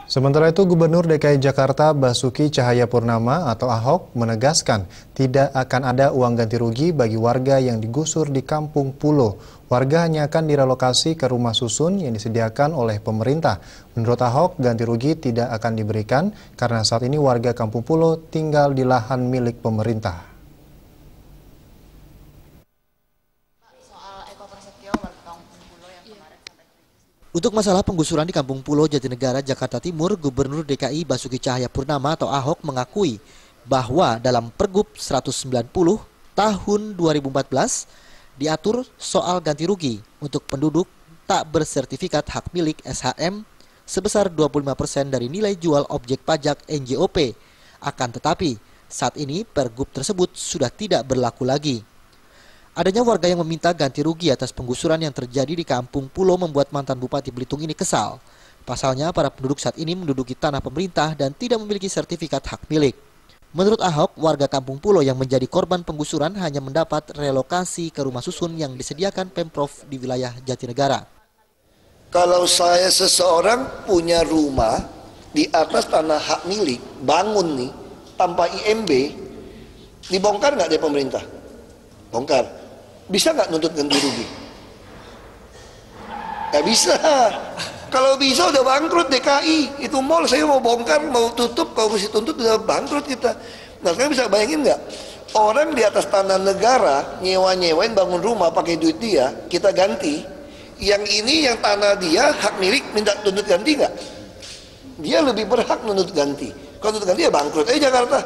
Sementara itu, Gubernur DKI Jakarta Basuki Cahayapurnama atau Ahok menegaskan tidak akan ada uang ganti rugi bagi warga yang digusur di Kampung Pulo. Warga hanya akan direlokasi ke rumah susun yang disediakan oleh pemerintah. Menurut Ahok, ganti rugi tidak akan diberikan karena saat ini warga Kampung Pulo tinggal di lahan milik pemerintah. Untuk masalah penggusuran di Kampung Pulo Jatinegara, Jakarta Timur, Gubernur DKI Basuki Cahayapurnama atau Ahok mengakui bahwa dalam Pergub 190 tahun 2014 diatur soal ganti rugi untuk penduduk tak bersertifikat hak milik SHM sebesar 25% dari nilai jual objek pajak NJOP. Akan tetapi, saat ini Pergub tersebut sudah tidak berlaku lagi. Adanya warga yang meminta ganti rugi atas penggusuran yang terjadi di Kampung Pulo membuat mantan Bupati Belitung ini kesal. Pasalnya, para penduduk saat ini menduduki tanah pemerintah dan tidak memiliki sertifikat hak milik. Menurut Ahok, warga Kampung Pulo yang menjadi korban penggusuran hanya mendapat relokasi ke rumah susun yang disediakan Pemprov di wilayah Jatinegara. Kalau saya seseorang punya rumah di atas tanah hak milik, bangun nih, tanpa IMB, dibongkar nggak dari pemerintah? Bongkar. Bisa nggak nuntut ganti rugi? Nggak bisa. Kalau bisa udah bangkrut DKI. Itu mall saya mau bongkar, mau tutup, kalau mesti tuntut udah bangkrut kita. Nah, kalian bisa bayangin nggak? Orang di atas tanah negara nyewain bangun rumah pakai duit dia, kita ganti. Yang ini yang tanah dia hak milik, minta tuntut ganti nggak? Dia lebih berhak nuntut ganti. Kalau tuntut ganti ya bangkrut. Jakarta.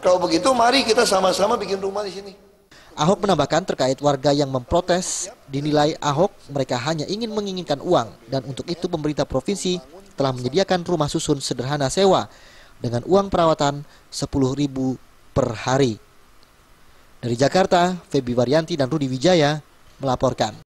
Kalau begitu mari kita sama-sama bikin rumah di sini. Ahok menambahkan terkait warga yang memprotes, dinilai Ahok mereka hanya menginginkan uang dan untuk itu pemerintah provinsi telah menyediakan rumah susun sederhana sewa dengan uang perawatan 10.000 per hari. Dari Jakarta, Feby Waryanti dan Rudi Wijaya melaporkan.